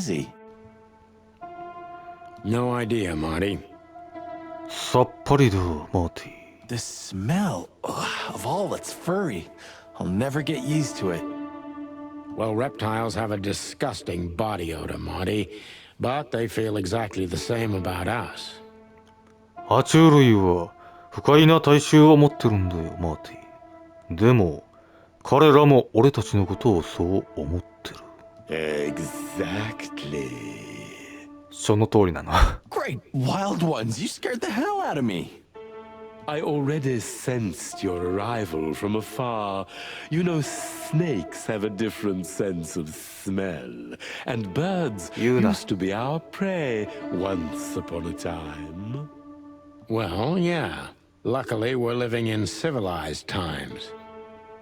is he? No idea, Marty. さっぱりだ、マーティ。The smell of all that's furry. I'll never get used to it. Well, reptiles have a disgusting body odor, Marty, but they feel exactly the same about us. 爬虫類は不快な体臭を持ってるんだよ、マーティ。でも、彼らも俺たちのことをそう思ってる。Exactly. その通りなの。Great wild ones, you scared the hell out of me. I already sensed your arrival from afar. You know, snakes have a different sense of smell. And birds used to be our prey once upon a time. Well, yeah. Luckily, we're living in civilized times.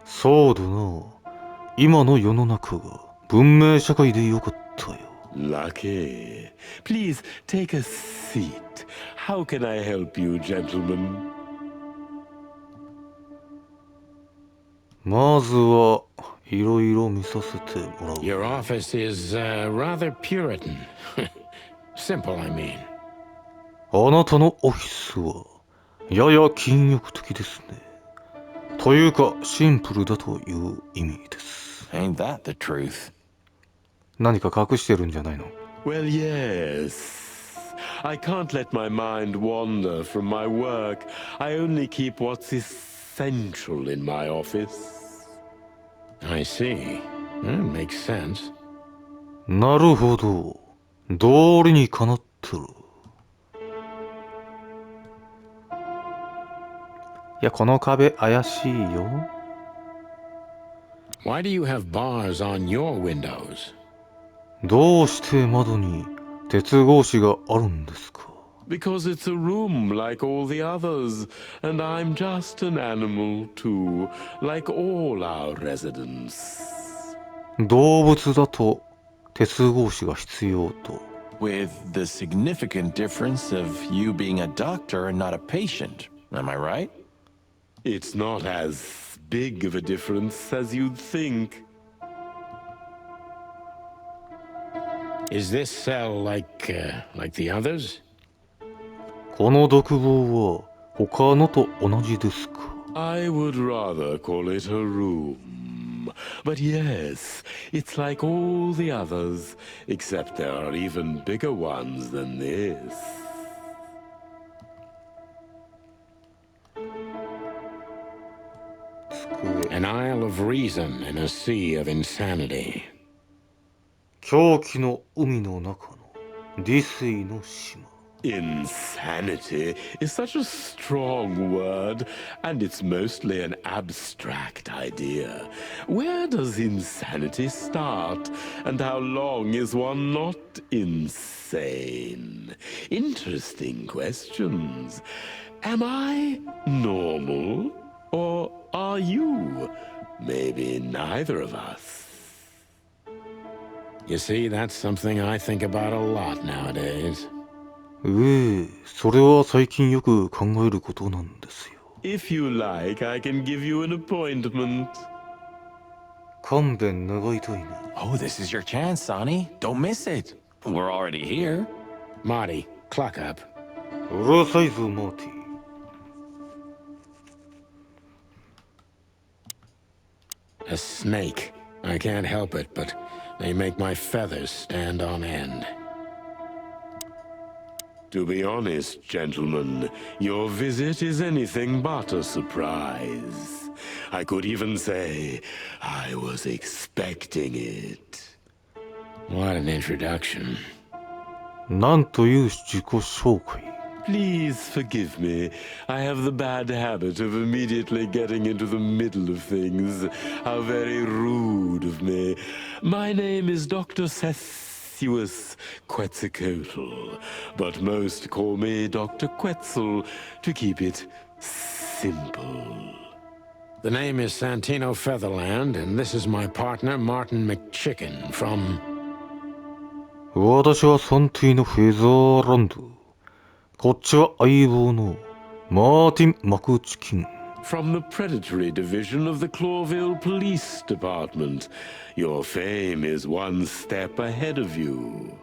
そうだな。今の世の中が文明社会でよかったよ。Lucky. Please take a seat. How can I help you, gentlemen? まずはいろいろ見させてもらう。Your office is rather Puritan. Simple, I mean. あなたのオフィスはやや禁欲的ですね。というかシンプルだという意味です。Ain't that the truth? 何か隠してるんじゃないの？ Well, yes. I can't let my mind wander from my work. I only keep what's essential in my office. I see. Makes sense. なるほど。道理にかなってる。いや、この壁怪しいよ。Why do you have bars on your windows? どうして窓に鉄格子があるんですか？ Because it's a room like all the others, and I'm just an animal too, like all our residents. 動物だと鉄格子が必要と。With the significant difference of you being a doctor and not a patient. Am I right? It's not as big of a difference as you'd think. Is this cell like the others? この独房は他のと同じですか？ I would rather call it a room. But yes, it's like all the others, except there are even bigger ones than this. An isle of reason in a sea of insanity. 狂気の海の中のディスイの島。Insanity is such a strong word, and it's mostly an abstract idea. Where does insanity start, and how long is one not insane? Interesting questions. Am I normal, or are you? Maybe neither of us. You see, that's something I think about a lot nowadays. それは最近よく考えることなんですよ。If you like, I can give you an appointment. 勘弁願いたいね。Oh, this is your chance, Sonny. Don't miss it. We're already here. Marty, clock up. うるさいぞ、マーティ。A snake. I can't help it, but they make my feathers stand on end. To be honest, gentlemen, your visit is anything but a surprise. I could even say I was expecting it. What an introduction. なんという自己紹介。Please forgive me. I have the bad habit of immediately getting into the middle of things. How very rude of me. My name is Dr. Quetzalcoatl, but most call me Dr. Quetzal to keep it simple. The name is Santino Featherland, and this is my partner, Martin McChicken from... 私はサンティーノ・フェザーランド。こっちは相棒のマーティン・マクチキン。From the predatory division of the Clawville Police Department. Your fame is one step ahead of you.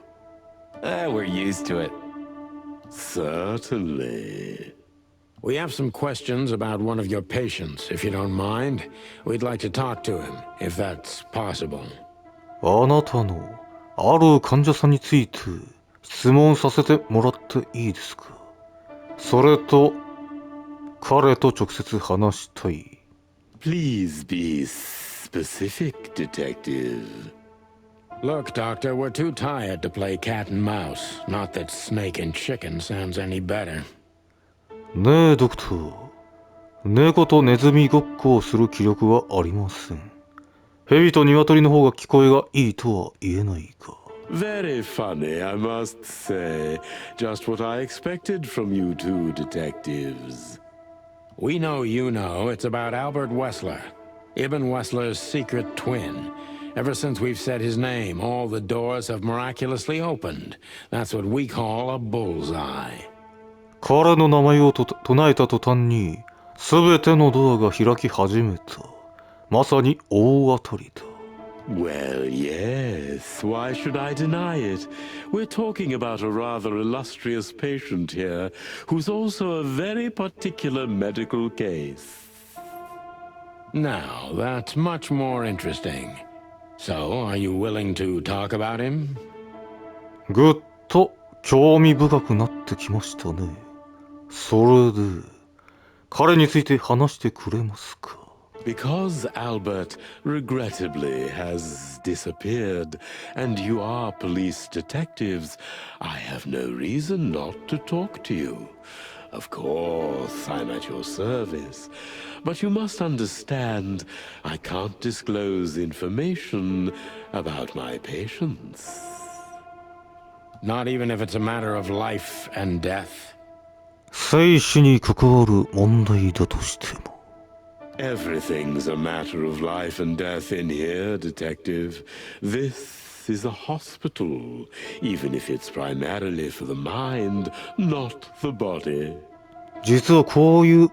We're used to it. Certainly. We have some questions about one of your patients, if you don't mind. We'd like to talk to him, if that's possible. あなたのある患者さんについて質問させてもらっていいですか？それと彼と直接話したい。Please be specific, Detective. Look, Doctor, we're too tired to play cat and mouse. Not that snake and chicken sounds any better. ねえ、ドクター。猫とネズミごっこをする気力はありません。蛇と鶏の方が聞こえがいいとは言えないか。Very funny, I must say. Just what I expected from you two detectives. We know you know it's about Albert Wessler, Ibn Wessler's secret twin. Ever since we've said his name, all the doors have miraculously opened. That's what we call a bullseye. 彼の名前を唱えた途端に、すべてのドアが開き始めた。まさに大当たりだ。Well, yes. Why should I deny it? We're talking about a rather illustrious patient here, who's also a very particular medical case. Now, that's much more interesting. So, are you willing to talk about him? ぐっと興味深くなってきましたね。それで、彼について話してくれますか？ Because Albert, regrettably, has disappeared, and you are police detectives, I have no reason not to talk to you. Of course, I'm at your service, but you must understand, I can't disclose information about my patients. Not even if it's a matter of life and death? 生死に関わる問題だとしても。Everything's a matter of life and death in here, Detective. This is a hospital, even if it's primarily for the mind, not the body. 実はこういう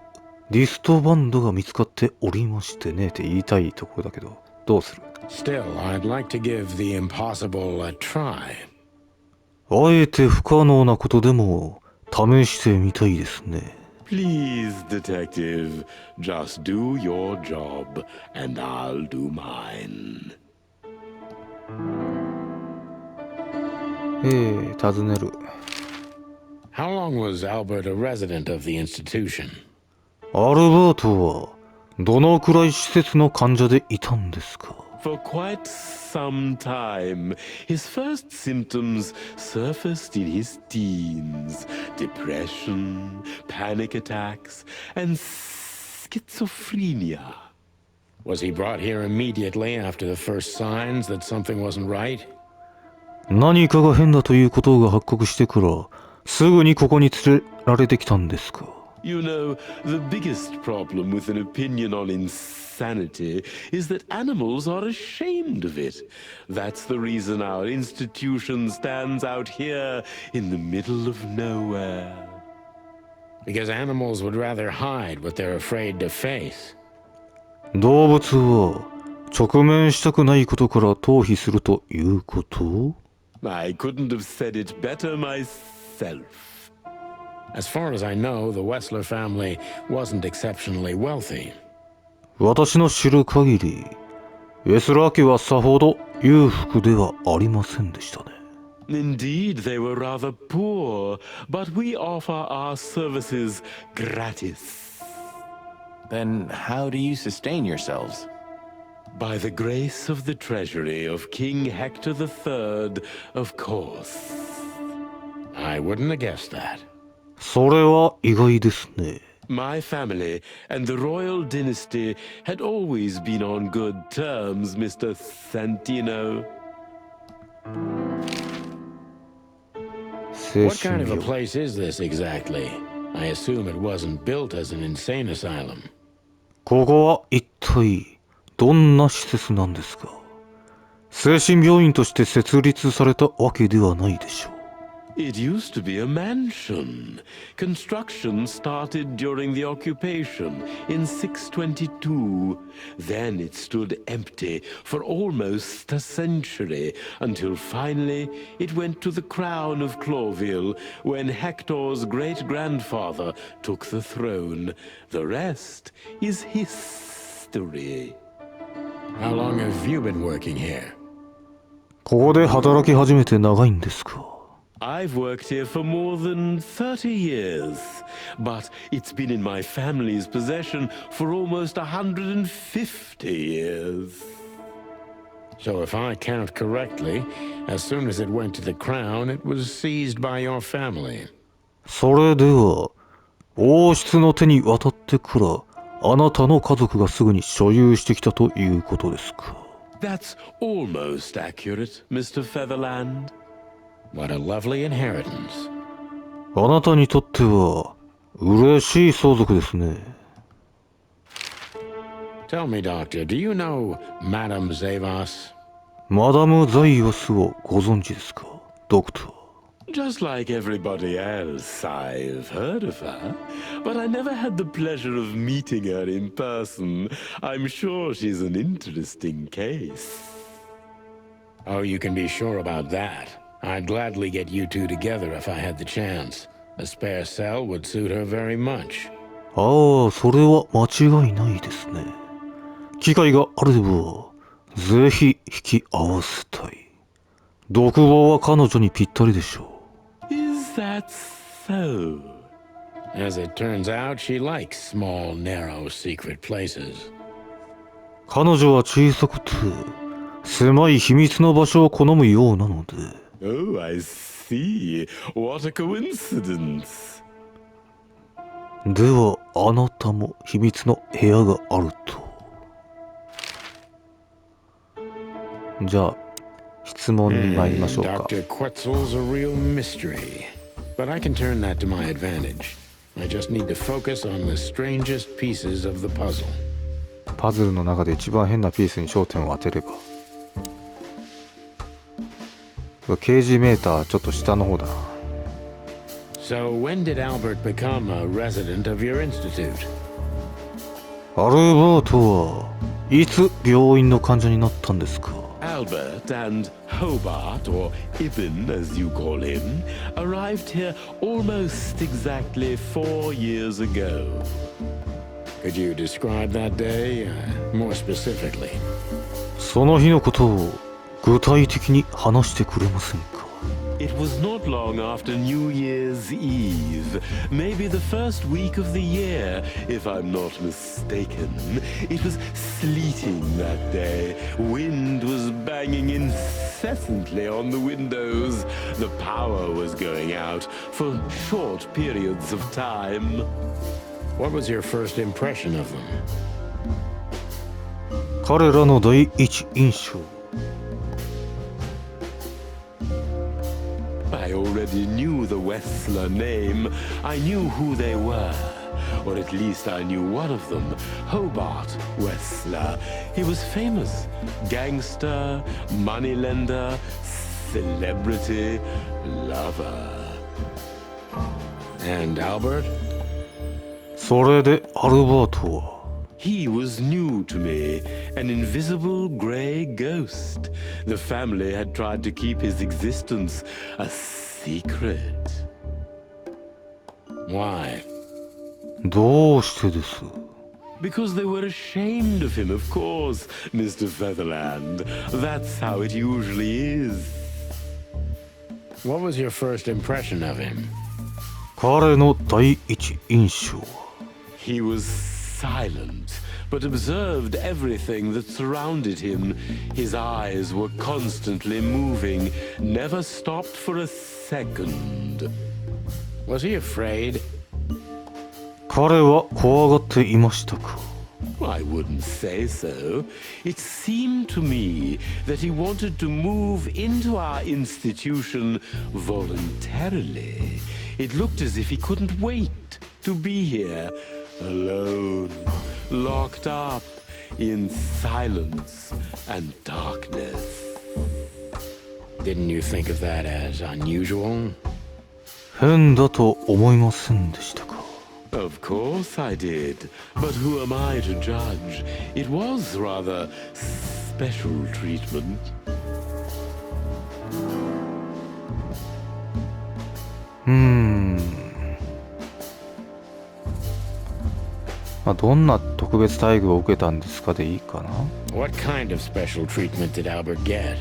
リストバンドが見つかっておりましてねって言いたいところだけど、どうする？ Still, I'd like to give the impossible a try. あえて不可能なことでも試してみたいですね。Please, Detective, just do your job, and I'll do mine. 尋ねる。How long was Albert a resident of the institution? アルバートはどのくらい施設の患者でいたんですか？ For quite some time, his first symptoms surfaced in his teens. Depression, panic attacks, and schizophrenia. Was he brought here immediately after the first signs that something wasn't right? 何かが変だということが発覚してからすぐにここに連れられてきたんですか？ You know, the biggest problem with an opinion on insanity is that animals are ashamed of it. That's the reason our institution stands out here in the middle of nowhere. Because animals would rather hide what they're afraid to face. 動物は直面したくないことから逃避するということ？ I couldn't have said it better myself. As far as I know, the Wessler family wasn't exceptionally wealthy. 私の知る限り、ウェスラー家はさほど裕福ではありませんでしたね。Indeed, they were rather poor, but we offer our services gratis. Then how do you sustain yourselves? By the grace of the treasury of King Hector III, of course. I wouldn't have guessed that. それは意外ですね。My family and the royal dynasty had always been on good terms, Mr. Santino. What kind of a place is this exactly? I assume it wasn't built as an insane asylum. ここは一体どんな施設なんですか？精神病院として設立されたわけではないでしょう。It used to be a mansion. Construction started during the occupation in 622. Then it stood empty for almost a century, until finally it went to the crown of Clawville when Hector's great-grandfather took the throne. The rest is history. How long have you been working here? ここで働き始めて長いんですか？ I've worked here for more than 30 years, but it's been in my family's possession for almost 150 years. So if I count correctly, as soon as it went to the crown, it was seized by your family. それでは、王室の手に渡ってから、あなたの家族がすぐに所有してきたということですか？ That's almost accurate, Mr. Featherland. What a lovely inheritance. あなたにとっては、嬉しい相続ですね。Tell me, Doctor, do you know Madame Zavas? マダム・ザイワスをご存知ですか、ドクター。 Just like everybody else, I've heard of her, but I never had the pleasure of meeting her in person. I'm sure she's an interesting case. Oh, you can be sure about that. I'd gladly get you two together if I had the chance. A spare cell would suit her very much. ああ、それは間違いないですね。機会があれば、ぜひ引き合わせたい。独房は彼女にぴったりでしょう。Is that so? As it turns out, she likes small, narrow, secret places. 彼女は小さくて、狭い秘密の場所を好むようなので。Oh, I see. What a coincidence. では、あなたも秘密の部屋があると。じゃあ、質問に参りましょうか。Dr. Quetzal's a real mystery, but I can turn that to my advantage. I just need to focus on the strangest pieces of the puzzle. パズルの中で一番変なピースに焦点を当てれば。刑事メーターちょっと下の方だな。So when did Albert become a resident of your institute? アルバートはいつ病院の患者になったんですか？ Albert and Hobart, or Ibn as you call him, arrived here almost exactly 4 years ago. Could you describe that day more specifically? その日のことを具体的に話してくれませんか？ It was not long after New Year's Eve, maybe the first week of the year, if I'm not mistaken. It was sleeting that day. Wind was banging incessantly on the windows. The power was going out for short periods of time. What was your first impression of them? 彼らの第一印象。I already knew the Wessler name. I knew who they were. Or at least I knew one of them, Hobart Wessler. He was famous. Gangster, moneylender, celebrity, lover. And Albert? それでアルバートは He was new to me, an invisible gray ghost. The family had tried to keep his existence a secret. Why? どうしてです？ Because they were ashamed of him, of course, Mr. Featherland. That's how it usually is. What was your first impression of him? 彼の第一印象は He was silent, but observed everything that surrounded him. His eyes were constantly moving, never stopped for a second. Was he afraid? 彼は怖がっていましたか？ I wouldn't say so. It seemed to me that he wanted to move into our institution voluntarily. It looked as if he couldn't wait to be here, alone, locked up in silence and darkness. Didn't you think of that as unusual? 変だと思いませんでしたか？ Of course I did. But who am I to judge? It was rather special treatment. まあ、どんな特別待遇を受けたんですかでいいかな。 What kind of special treatment did Albert get?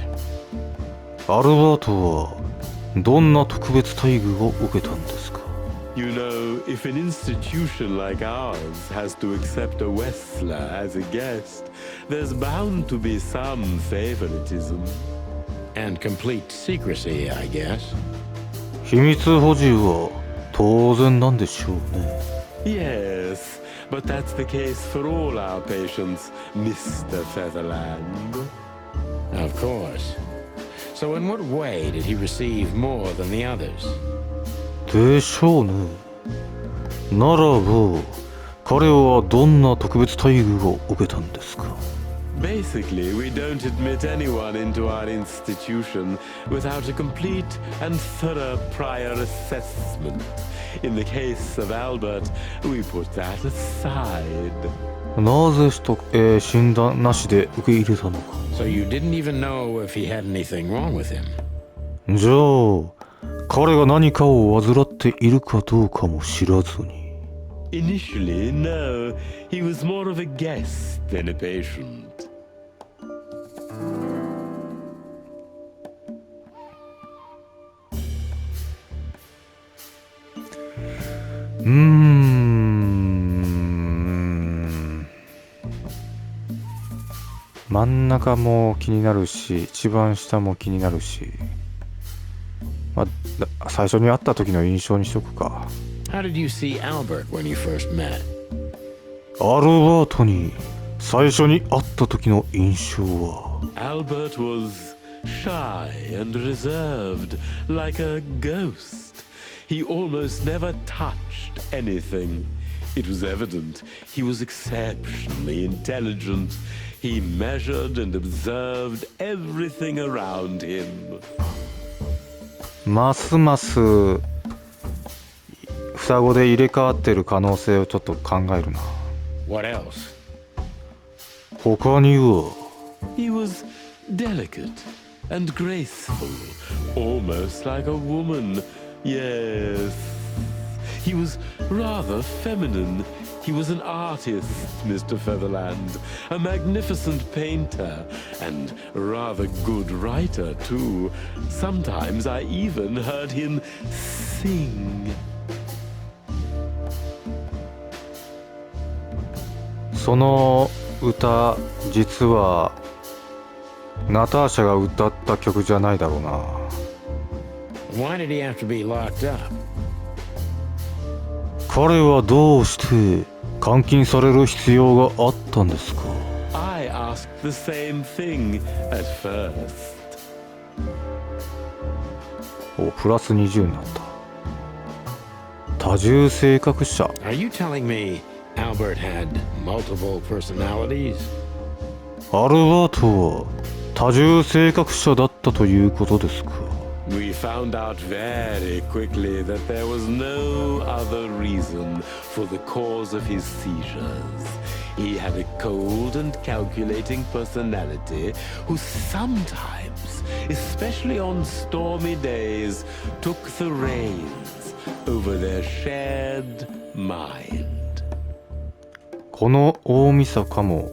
アルバートはどんな特別待遇を受けたんですか？ You know, if an institution like ours has to accept a Westler as a guest, there's bound to be some favoritism. And complete secrecy, I guess. 秘密保持は当然なんでしょうね。 Yes, but that's the case for all our patients, Mr. Featherland. Of course. So in what way did he receive more than the others? でしょうね。ならば彼はどんな特別待遇を受けたんですか？ Basically, we don't admit anyone into our institution without a complete and thorough prior assessment. In the case of Albert, we put that aside. なぜ診断なしで受け入れたのか。 So you didn't even know if he had anything wrong with him? じゃあ彼が何かを患っているかどうかも知らずに。 Initially, no. He was more of a guest than a patient. 真ん中も気になるし、一番下も気になるし、まあ、最初に会った時の印象にしとくか。 How did you see Albert when you first met? アルバートに最初に会った時の印象は。 Albert was shy and reserved, like a ghost. He almost never touched anything. It was evident he was exceptionally intelligent. He measured and observed everything around him. ますます双子で入れ替わってる可能性をちょっと考えるな。 What else? 他には。 He was delicate and graceful, almost like a woman. Yes. He was rather feminine. He was an artist, Mr. Featherland, a magnificent painter, and rather good writer, too. Sometimes I even heard him sing. その歌、実はナターシャが歌った曲じゃないだろうな。 Why did he have to be locked up? 彼はどうして監禁される必要があったんですか？ I asked the same thing at first. お、プラス20になった。多重性格者。 Are you telling me Albert had multiple personalities? アルバートは多重性格者だったということですか？ We found out very quickly that there was no other reason for the cause of his seizures. He had a cold and calculating personality who sometimes, especially on stormy days, took the reins over their shared mind. この大晦日も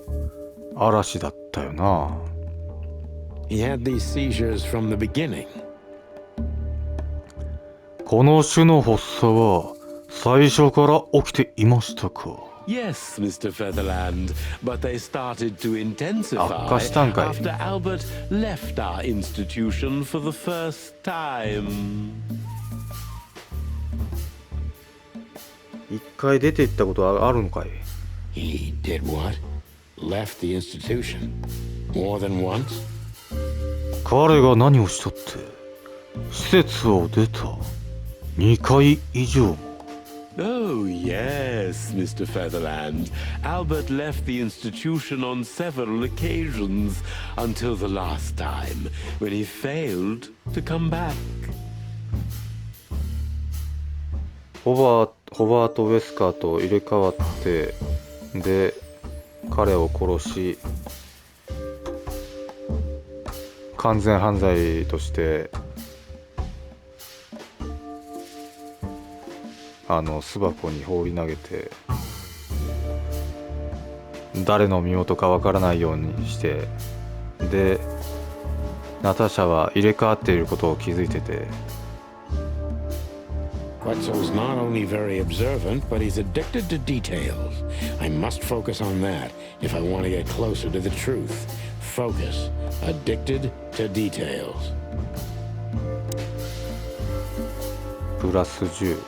嵐だったよな。 He had these seizures from the beginning. この種の発作は最初から起きていましたか？ Yes, Mr. Featherland, but they started to intensify 悪化したんかい。 after Albert left our institution for the first time. 一回出て行ったことはあるのかい？ He did what? Left the institution? More than once? 彼が何をしたって施設を出た2回以上も。 Oh, yes, Mr. Featherland. Albert left the institution on several occasions until the last time, when he failed to come back. ホバート・ウェスカーと入れ替わって、で彼を殺し、完全犯罪として巣箱に放り投げて、誰の身元かわからないようにして、でナターシャは入れ替わっていることを気づいてて、Quetzal's not only very observant, but he's addicted to details. I must focus on that if I want to get closer to the truth. Focus. Addicted to details. プラス10。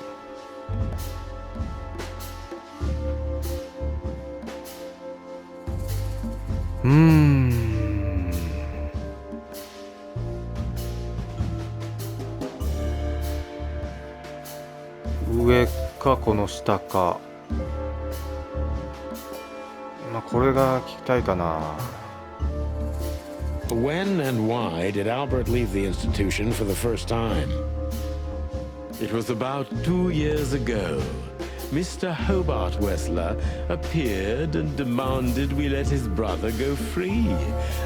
上かこの下か、まあこれが聞きたいかな。When and why did Albert leave the institution for the first time? It was about 2 years ago. Mr. Hobart Wessler appeared and demanded we let his brother go free.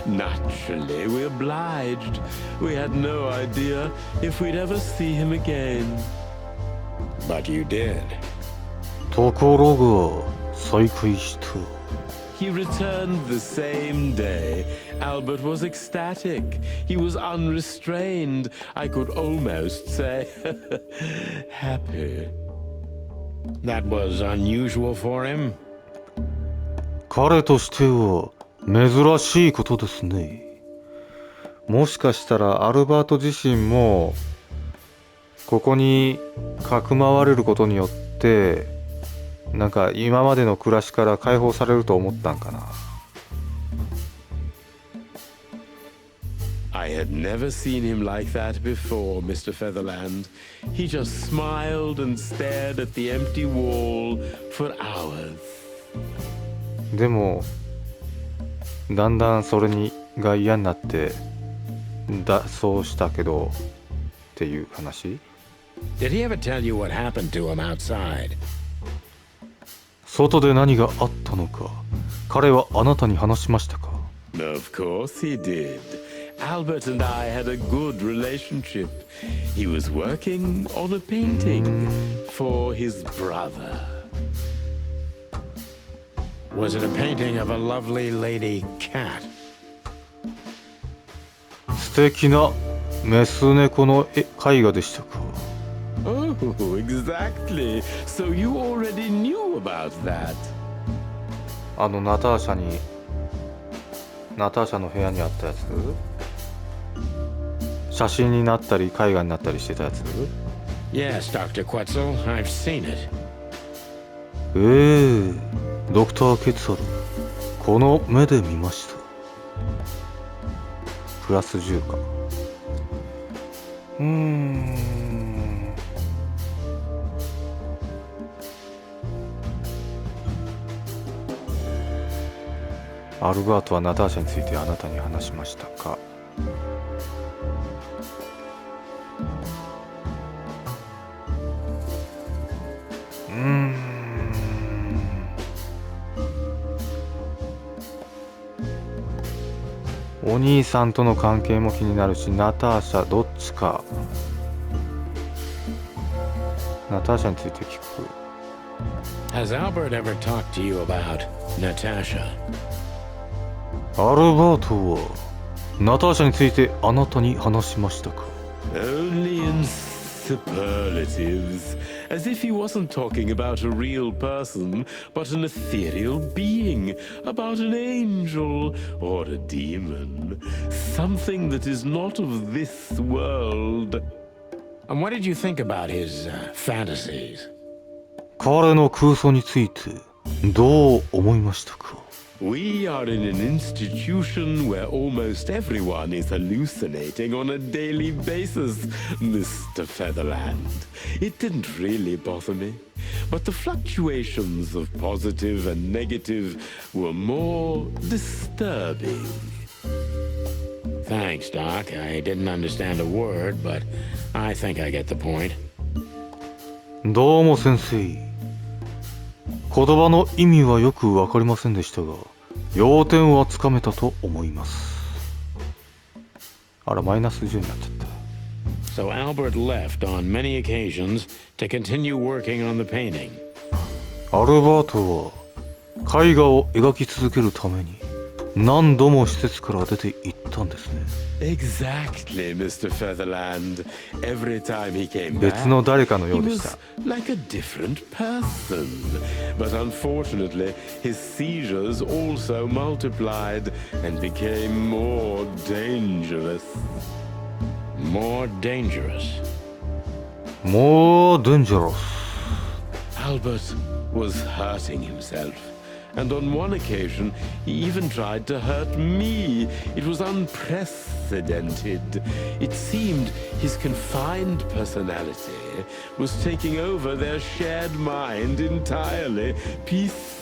Naturally, we obliged. We had no idea if we'd ever see him again. But you did. ところが再会した。He returned the same day. Albert was ecstatic. He was unrestrained. I could almost say happy. That was unusual for him. 彼としては珍しいことですね。もしかしたらアルバート自身もここにかくまわれることによってなんか今までの暮らしから解放されると思ったんかな。I had never seen him like that before, Mr. Featherland. He just smiled and stared at the empty wall for hours. でもだんだんそれが嫌になってそうしたけどっていう話。 Did he ever tell you what happened to him outside? 外で何があったのか彼はあなたに話しましたか？ Of course he did. Albert and I had a good relationship. He was working on a painting for his brother. Was it a painting of a lovely lady cat? 素敵なメス猫の絵画でしたか？ Oh, exactly. So you already knew about that. ナターシャの部屋にあったやつ、写真になったり絵画になったりしてたやつ。 Yes, Dr. Quetzal, I've seen it. ドクター・ケツァル、この目で見ました。プラス10か。アルバートはナターシャについてあなたに話しましたか？お兄さんとの関係も気になるし、ナターシャどっちか。ナターシャについて聞く。 Has Albert ever talked to you about Natasha? アルバートはナターシャについてあなたに話しましたか？ Only in superlatives, as if he wasn't talking about a real person, but an ethereal being, about an angel or a demon, something that is not of this world. And what did you think about his fantasies? 彼の空想についてどう思いましたか？ We are in an institution where almost everyone is hallucinating on a daily basis, Mr. Featherland. It didn't really bother me, but the fluctuations of positive and negative were more disturbing. Thanks, Doc. I didn't understand a word, but I think I get the point. どうも先生。言葉の意味はよくわかりませんでしたが、要点はつかめたと思います。あら、マイナス10になっちゃった。So Albert left on many occasions to continue working on the painting. アルバートは絵画を描き続けるために何度も施設から出て行ったんですね。Exactly, Mr. Featherland. Every time he came back, 別の誰かのよ he うでした。 was like a different person. But unfortunately, his seizures also multiplied and became more dangerous. More dangerous. More dangerous. Albert was hurting himself. And on one occasion, he even tried to hurt me. It was unprecedented. It seemed his confined personality was taking over their shared mind entirely, piece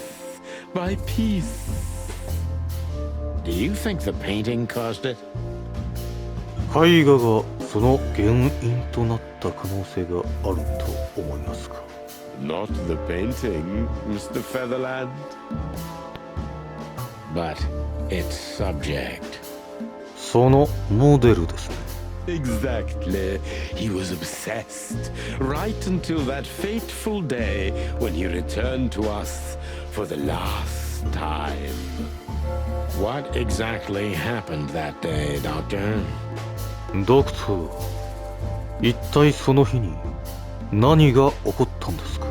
by piece. Do you think the painting caused it? 絵画がその原因となった可能性があると思いますか？ Not the painting, Mr. Featherland. But its subject. そのモデルですね。Exactly. He was obsessed right until that fateful day when he returned to us for the last time. What exactly happened that day, Doctor? ドクター、一体その日に何が起こったんですか？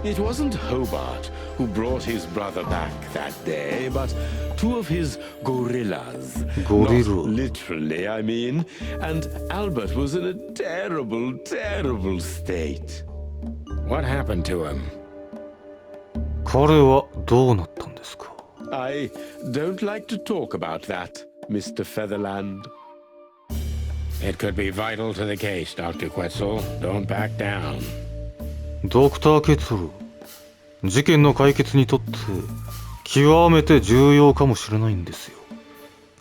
It wasn't Hobart who brought his brother back that day, but two of his gorillas. Gorilla. Not literally, I mean. And Albert was in a terrible, terrible state. What happened to him? 彼はどうなったんですか？ I don't like to talk about that, Mr. Featherland. It could be vital to the case, Dr. Quetzal. Don't back down. ドクター・ケツル、事件の解決にとって極めて重要かもしれないんですよ。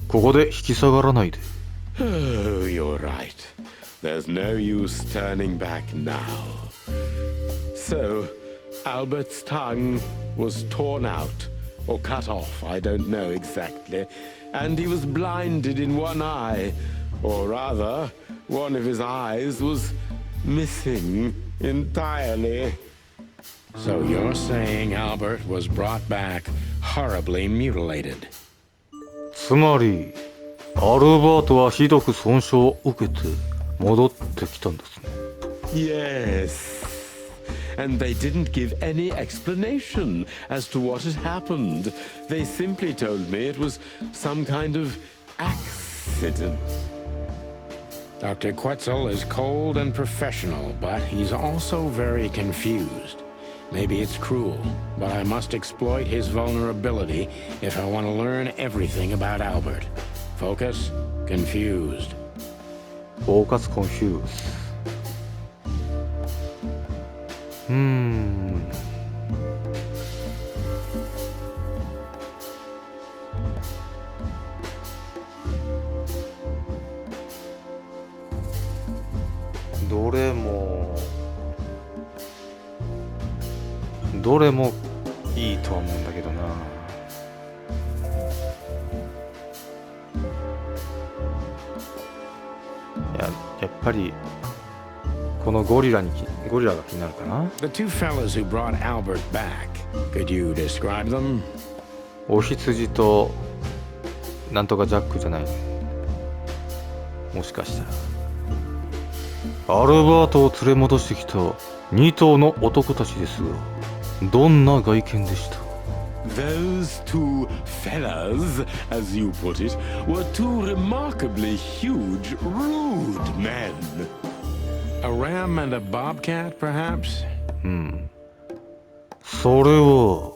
ここで引き下がらないで。Oh, you're right. There's no use turning back now. So, Albert's tongue was torn out, or cut off, I don't know exactly, and he was blinded in one eye, or rather, one of his eyes was missing entirely. So you're saying Albert was brought back horribly mutilated? つまりアルバートはひどく損傷を受けて戻ってきたんですね。 Yes. And they didn't give any explanation as to what had happened. They simply told me it was some kind of accident. Dr. Quetzal is cold and professional, but he's also very confused. Maybe it's cruel, but I must exploit his vulnerability if I want to learn everything about Albert. Focus, confused. Focus, confused. どれもいいとは思うんだけどな。やっぱりこのゴリラが気になるかな。 The two fellas who brought Albert back, could you describe them? お羊となんとかジャックじゃないの？もしかしたらアルバートを連れ戻してきた2頭の男たちですが、どんな外見でした？ Those two fellas, as you put it, were two remarkably huge, rude men. A ram and a bobcat, perhaps? それは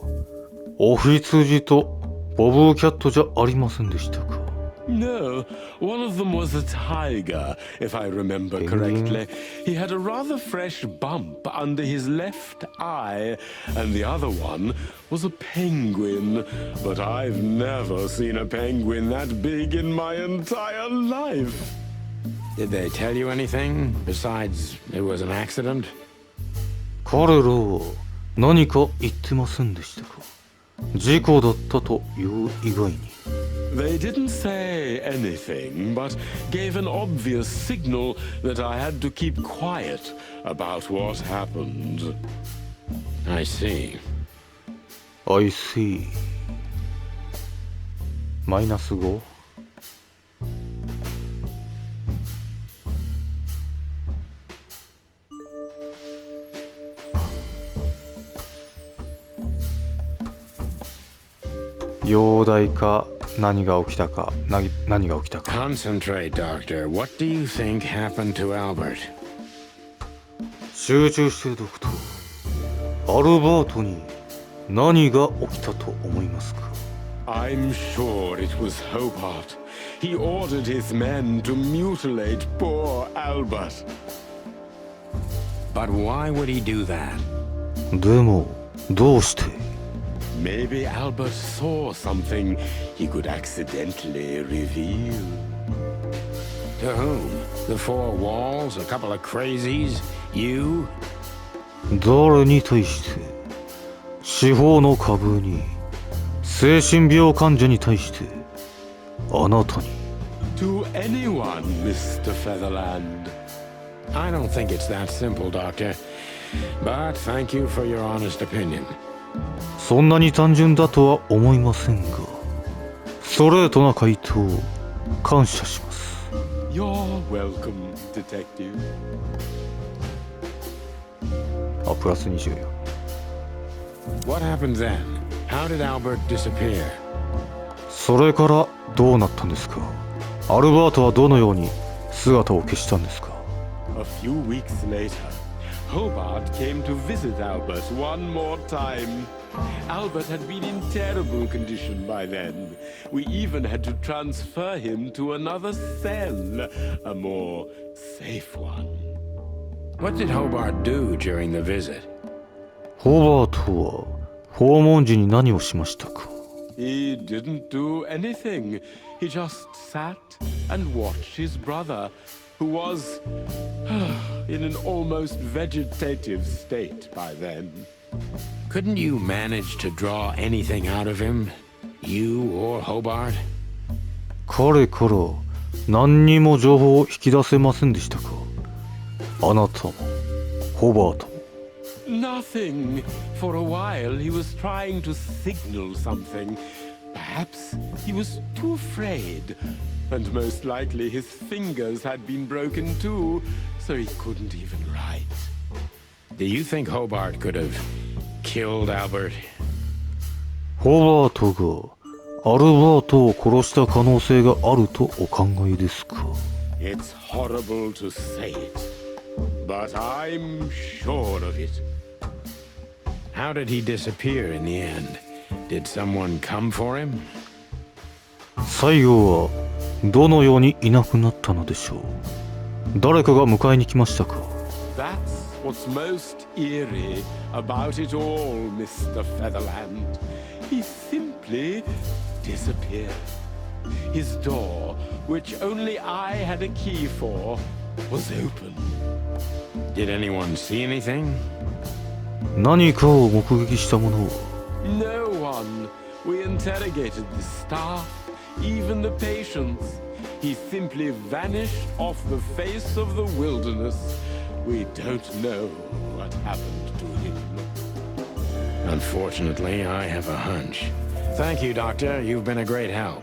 お羊とボブキャットじゃありませんでしたか？ No, one of them was a tiger, if I remember correctly. He had a rather fresh bump under his left eye, and the other one was a penguin. But I've never seen a penguin that big in my entire life. Did they tell you anything besides it was an accident? 彼らは何か言ってませんでしたか？事故だったという以外に。They didn't say anything, but gave an obvious signal that I had to keep quiet about what happened. I see. I see. -5? 容体か何が起きたか何が起きたか。 Concentrate, Doctor. What do you think happened to Albert? 集中してドクター。アルバートに何が起きたと思いますか？ I'm sure it was Hobart. He ordered his men to mutilate poor Albert. But why would he do that? でもどうして？ Maybe Albert saw something he could accidentally reveal. To whom? The four walls? A couple of crazies? You? 誰に対して？司法の株に、精神病患者に対して、あなたに。To anyone, Mr. Featherland. I don't think it's that simple, Doctor. But thank you for your honest opinion. そんなに単純だとは思いませんが、ストレートな回答を感謝します。You're welcome, detective. あ、プラス24。What happened then? How did Albert disappear? それからどうなったんですか？アルバートはどのように姿を消したんですか？ A few weeks later, Hobart came to visit Albert one more time. Albert had been in terrible condition by then. We even had to transfer him to another cell, a more safe one. What did Hobart do during the visit? ホバートは訪問時に何をしましたか？ He didn't do anything. He just sat and watched his brother, who was in an almost vegetative state by then. Couldn't you manage to draw anything out of him? You or Hobart? 彼から何にも情報を引き出せませんでしたか？あなたもホバートも。 Nothing. For a while he was trying to signal something. Perhaps he was too afraid. And most likely his fingers had been broken too, so he couldn't even write. Do you think Hobart could have killed Albert? ホバートがアルバートを殺した可能性があるとお考えですか？ It's horrible to say it, but I'm sure of it. How did he disappear in the end? Did someone come for him? 最後はどのようにいなくなったのでしょう？誰かが迎えに来ましたか？ That's what's most eerie about it all, Mr. Featherland. He simply disappeared. His door, which only I had a key for, was open. Did anyone see anything? 何かを目撃した者は？ No one. We interrogated the staff, even the patients. He simply vanished off the face of the wilderness. We don't know what happened to him. Unfortunately, I have a hunch. Thank you, Doctor. You've been a great help.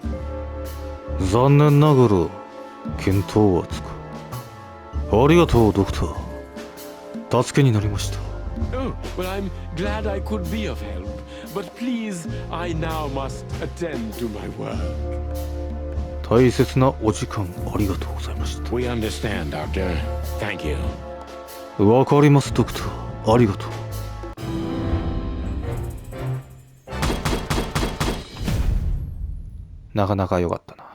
残念ながら見当はつく。ありがとうドクター。助けになりました。 Oh, well, I'm glad I could be of help. But please, I now must attend to my work. 大切なお時間ありがとうございました。 We understand, Doctor. Thank you. わかりますドクター。ありがとう。なかなか良かったな。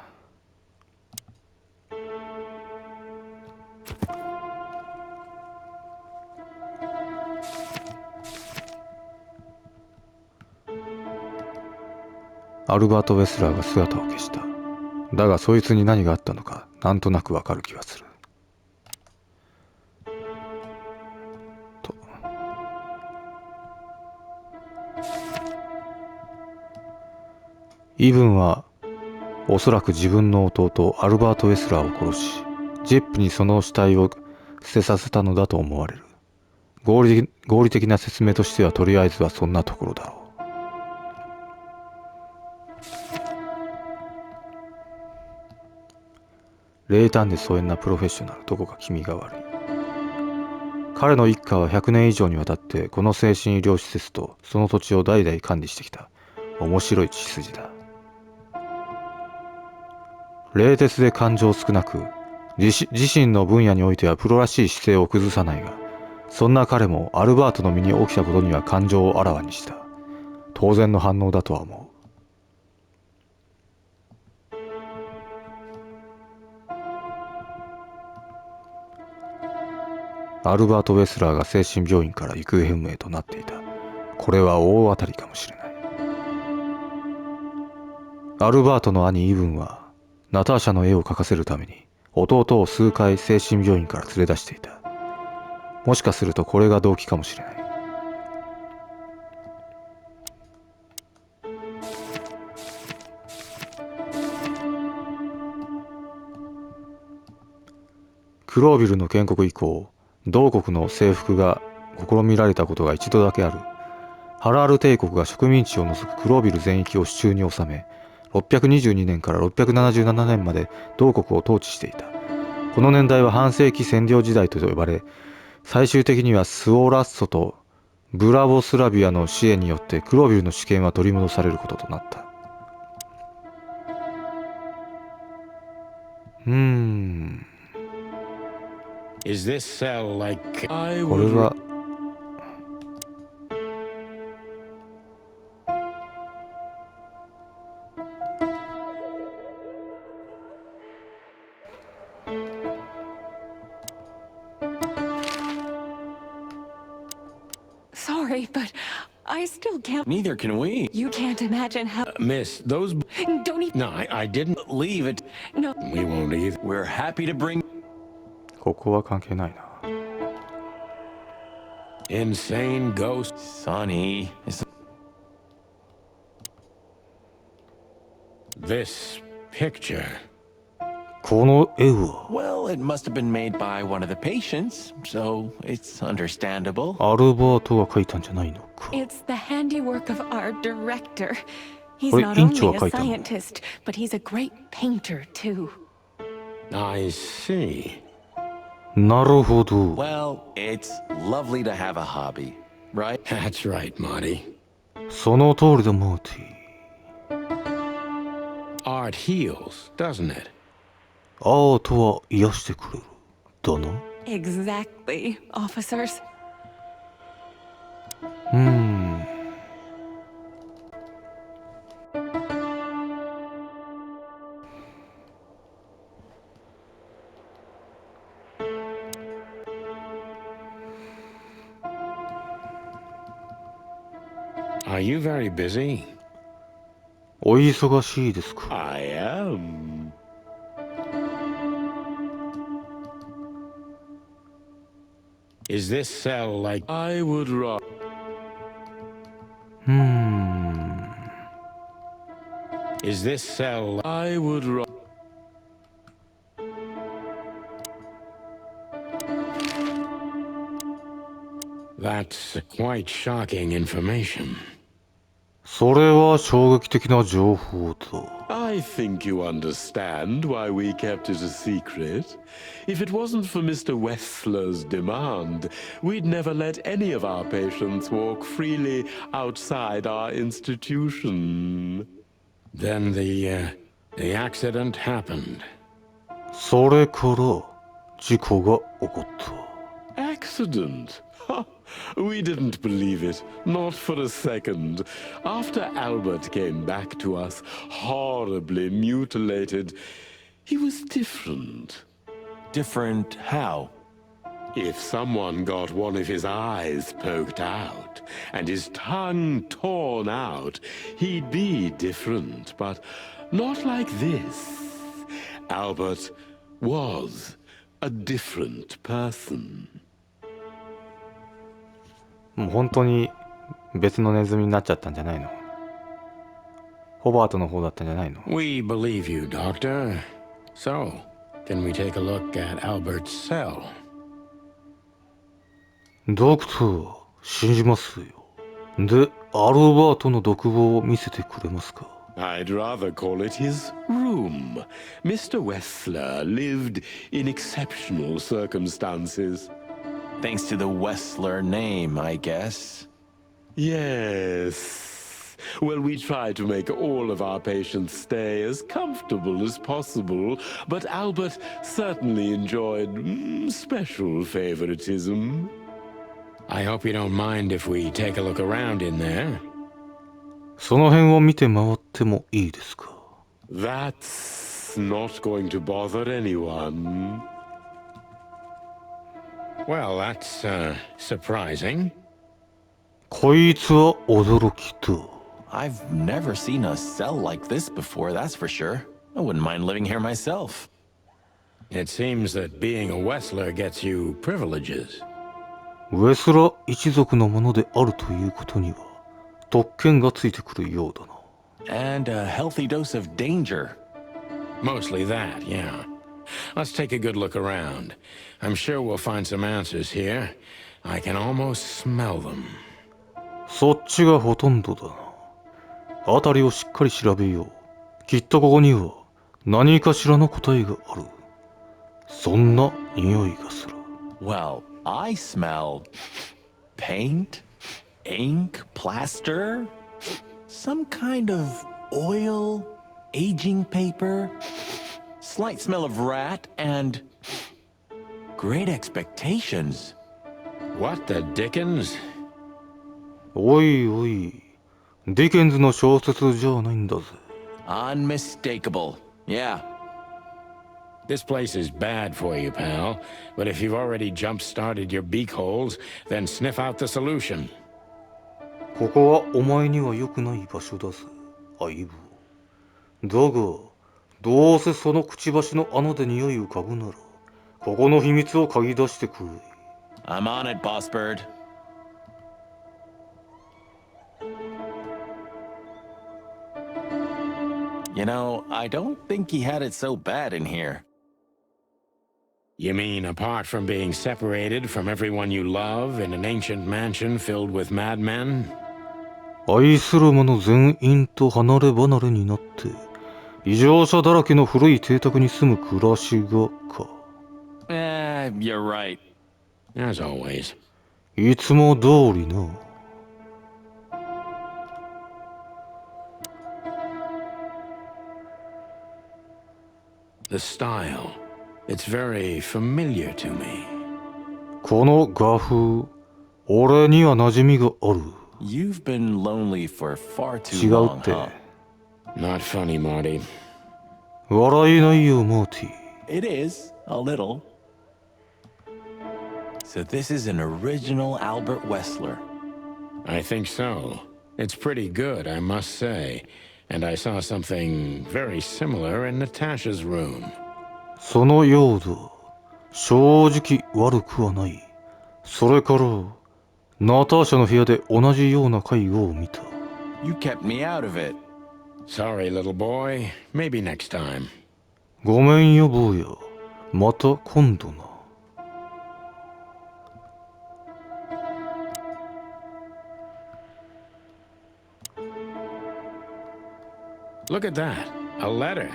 アルバート・ウェスラーが姿を消した。だがそいつに何があったのかなんとなくわかる気がする。とイブンはおそらく自分の弟アルバート・ウェスラーを殺し、ジップにその死体を捨てさせたのだと思われる。合理的な説明としてはとりあえずはそんなところだろう。冷淡で疎遠なプロフェッショナル、どこか気味が悪い。彼の一家は100年以上にわたってこの精神医療施設とその土地を代々管理してきた面白い血筋だ。冷徹で感情少なく、自身の分野においてはプロらしい姿勢を崩さないが、そんな彼もアルバートの身に起きたことには感情をあらわにした。当然の反応だとは思う。アルバート・ウェスラーが精神病院から行方不明となっていた。これは大当たりかもしれない。アルバートの兄イブンはナターシャの絵を描かせるために弟を数回精神病院から連れ出していた。もしかするとこれが動機かもしれない。クロービルの建国以降、同国の征服が試みられたことが一度だけある。ハラール帝国が植民地を除くクロービル全域を手中に収め、622年から677年まで同国を統治していた。この年代は半世紀占領時代と呼ばれ、最終的にはスオラッソとブラボスラビアの支援によってクロービルの主権は取り戻されることとなった。Is this cell like... これはSorry, but I still can't. Neither can we. You can't imagine how. Miss, those... Don't even. No, I didn't. Leave it. No. We won't either. We're happy to bring... ここは関係ないな。Insane ghost. Sonny. This picture. この絵は Well, it must have been made by one of the patients, so it's understandable. アルバートが描いたんじゃないのか。 It's the handiwork of our director. He's Wait, not only Incho a は描いたの？ scientist, but he's a great painter too. I see. なるほど。 Well, it's lovely to have a hobby, right? That's right, Marty. その通りだ、マーティ。 Art heals, doesn't it? アートは癒してくれる。だな。Exactly, officers. ？Are you very busy? お忙しいですか？ I am. Is this cell like... I would rather. Is this cell... I would rather. That's quite shocking information. それは衝撃的な情報だ。 I think you understand why we kept it a secret. If it wasn't for Mr. Wessler's demand, we'd never let any of our patients walk freely outside our institution. Then the accident happened. それから事故が起こった。 Accident? Ha! We didn't believe it, not for a second. After Albert came back to us, horribly mutilated, he was different. Different how? If someone got one of his eyes poked out and his tongue torn out, he'd be different, but not like this. Albert was a different person. もう本当に別のネズミになっちゃったんじゃないの？ホバートの方だったんじゃないの？ We believe you, Doctor. So, can we take a look at Albert's cell? ドクター、信じますよ。で、アルバートの独房を見せてくれますか？ I'd rather call it his room. Mr. Wessler lived in exceptional circumstances. Thanks to the Wessler name, I guess. Yes. Well, we try to make all of our patients stay as comfortable as possible, but Albert certainly enjoyed special favoritism. I hope you don't mind if we take a look around in there. その辺を見て回ってもいいですか？ That's not going to bother anyone. Well, that's, surprising. こいつは驚きだ。I've never seen a cell like this before, that's for sure. I wouldn't mind living here myself. It seems that being a Wessler gets you privileges. ウェスラ一族のものであるということには特権がついてくるようだな。 And a healthy dose of danger. Mostly that, yeah. Let's take a good look around. I'm sure we'll find some answers here. I can almost smell them. そっちがほとんどだな。辺りをしっかり調べよう。きっとここには何かしらの答えがある。そんな匂いがする。 Well, I smell paint, ink, plaster, some kind of oil, aging paper, slight smell of rat, and great expectations. What the dickens? おいおい、ディケンズの小説じゃないんだぜ。 Unmistakable. Yeah. This place is bad for you, pal. But if you've already jump-started your beak holes, then sniff out the solution. ここはお前には良くない場所だぜ、相棒。だが、どうせそのくちばしの穴で匂いを嗅ぐなら、ここの秘密を嗅ぎ出してくれ。 I'm on it, Boss Bird. You know, I don't think he had it so bad in here. You mean apart from being separated from everyone you love in an ancient mansion filled with madmen? 愛する者全員と離れ離れになって、異常者だらけの古い邸宅に住む暮らしがか。You're right. As always. いつも通りな。The style. It's very familiar to me. この画風、俺には馴染みがある。 You've been lonely for far too 違う long, って。 huh? Not funny, Marty. 笑えないよ、マーティ。 It is, a little. So this is an original Albert Wessler. I think so. It's pretty good, I must say. And I saw something very similar in Natasha's room. そのようだ。正直悪くはない。それから、ナターシャの部屋で同じような絵画を見た。 You kept me out of it. Sorry, little boy. Maybe next time. ごめんよ、坊や。また今度な。Look at that. A letter.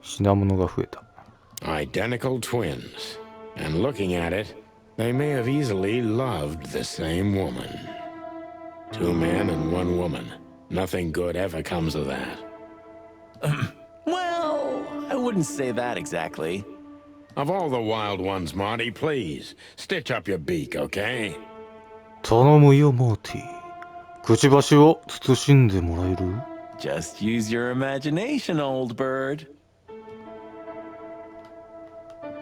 品物が増えた。 Identical twins. And looking at it, they may have easily loved the same woman. 2 men and 1 woman. Nothing good ever comes of that. Well, I wouldn't say that exactly. Of all the wild ones, Marty, please, stitch up your beak, okay? 頼むよ、マーティ。くちばしを慎んでもらえる？ Just use your imagination, old bird.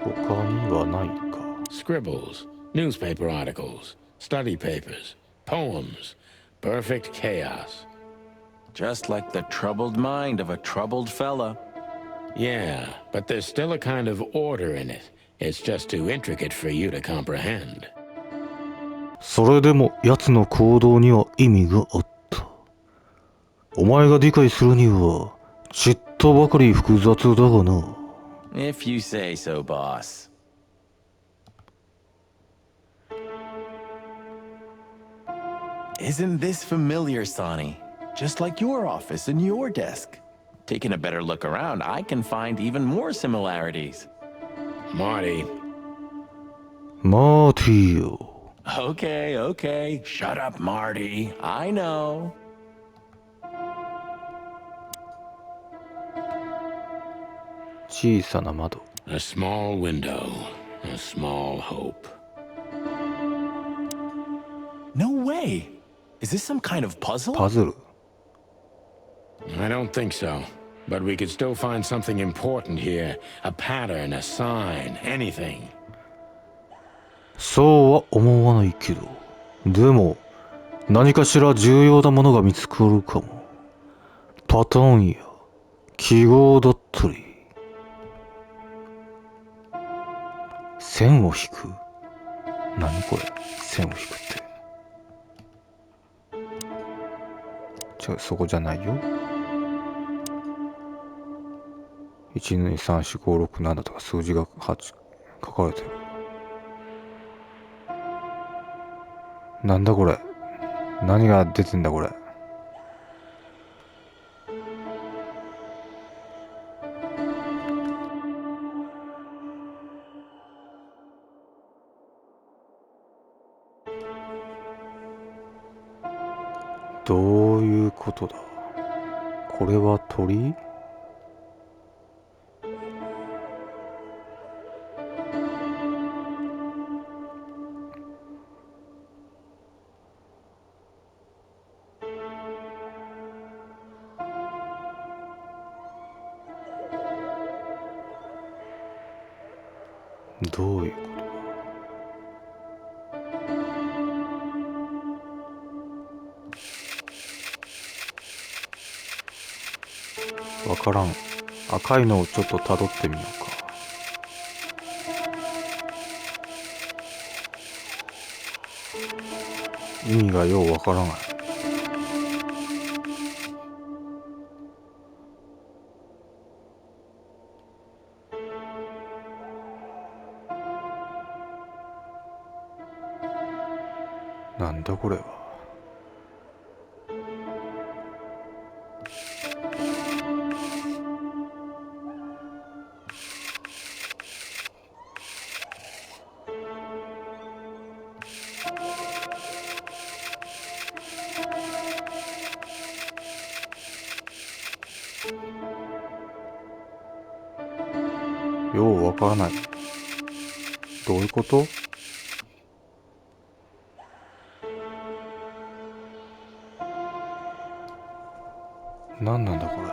他にはないか。 Scribbles, newspaper articles, study papers, poems, perfect chaos. Just like the troubled mind of a troubled fella. Yeah, but there's still a kind of order in it. It's just too intricate for you to comprehend. それでも奴の行動には意味があった。お前が理解するにはちっとばかり複雑だがな。 If you say so, boss. Isn't this familiar, Sonny? Just like your office and your desk. Taking a better look around, I can find even more similarities. Marty, マーティーよ。 Okay, okay. Shut up, Marty. I know. 小さな窓。 a small window, a small hope. No way. Is this some kind of puzzle? パズル。 I don't think so. But we could still find something important here. A pattern, a sign, anything. そうは思わないけど。でも、何かしら重要なものが見つかるかも。パターンや記号だったり。線を引く。何これ、線を引くって。そこじゃないよ。1234567とか数字が8書かれてる。なんだこれ。何が出てんだこれ。どういうことだ。これは鳥？どういうこと？わからん。赤いのをちょっと辿ってみようか。意味がようわからない。なんだこれは。ようわからない。どういうこと？何なんだこれ。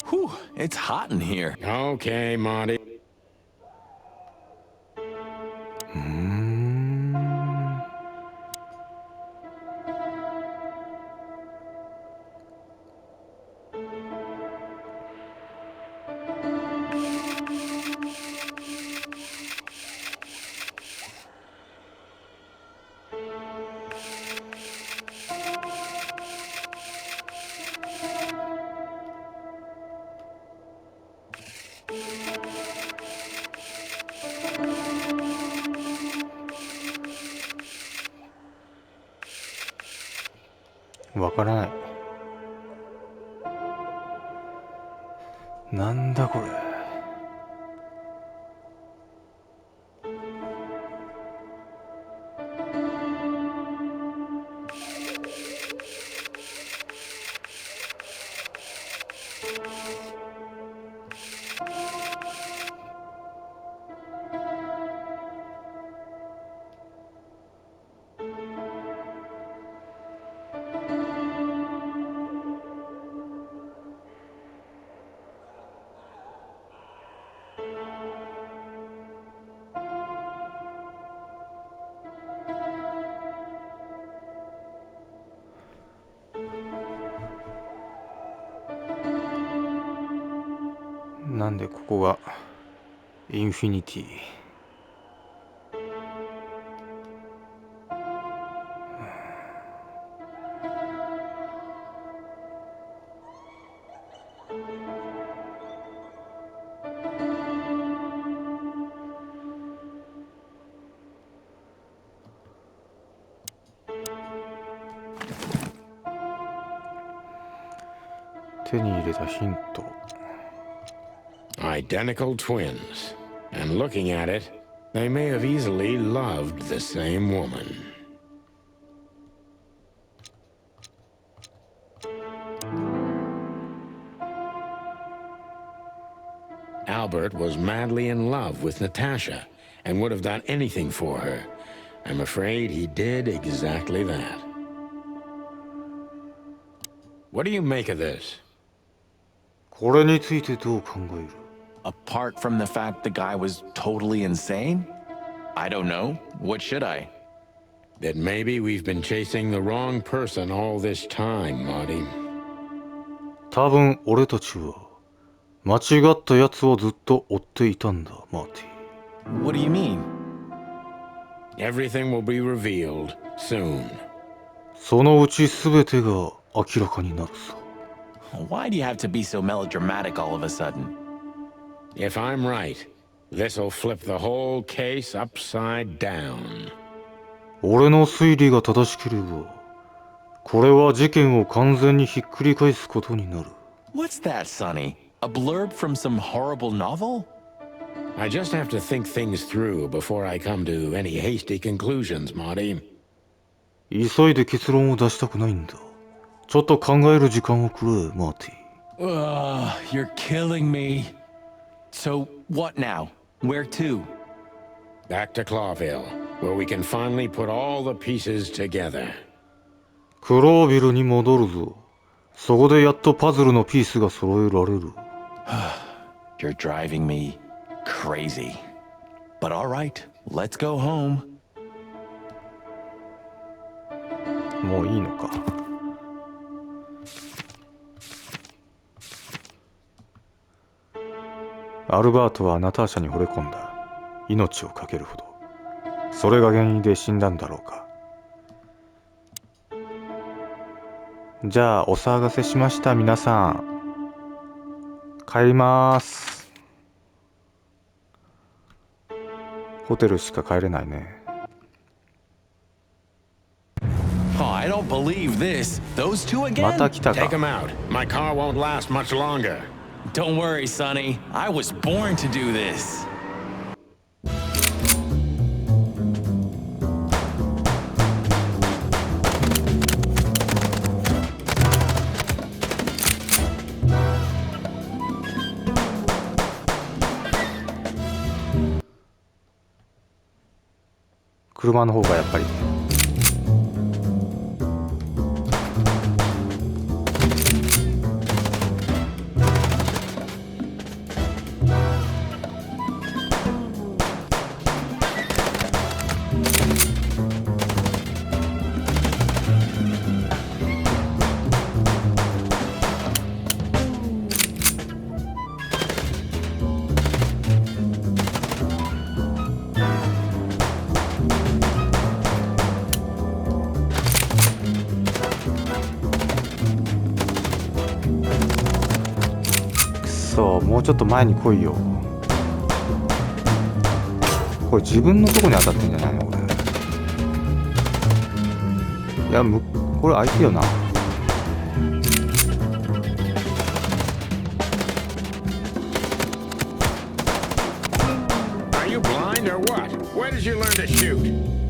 Whew, it's hot in here. Okay, Marty. わからない。なんだこれ。なんでここがインフィニティ。手に入れたヒント。 Identical twins. And looking at it, they may have easily loved the same woman. Albert was madly in love with Natasha and would have done anything for her. I'm afraid he did exactly that. What do you make of this? これについてどう考える？ Apart from the fact the guy was totally insane? I don't know. What should I? That maybe we've been chasing the wrong person all this time, Marty. 多分俺たちは間違ったやつをずっと追っていたんだ、マーティ。 What do you mean? Everything will be revealed soon. そのうち全てが明らかになるさ。 Why do you have to be so melodramatic all of a sudden? If I'm right, this'll flip the whole case upside down. 俺の推理が正しければ、これは事件を完全にひっくり返すことになる。 What's that, Sonny? A blurb from some horrible novel? I just have to think things through before I come to any hasty conclusions, Marty. 急いで結論を出したくないんだ。ちょっと考える時間をくれ、マーティ。 You're killing me. So, what now? Where to? Back to Clawville, where we can finally put all the pieces together. クロービルに戻るぞ。そこでやっとパズルのピースが揃えられる。You're driving me crazy. But all right, let's go home. もういいのか。アルバートはナターシャに惚れ込んだ。命を懸けるほど。それが原因で死んだんだろうか。じゃあお騒がせしました皆さん。帰ります。ホテルしか帰れないね。 Oh, I don't believe this. Those two ま again? た来た Take か。 him out. My car won't last much longer. Don't worry, Sonny. I was born to do this.車の方がやっぱり。そう、もうちょっと前に来いよ。これ自分のとこに当たってんじゃないのこれ。いや、これ相手よな。Are you blind or what? Where did you learn to shoot?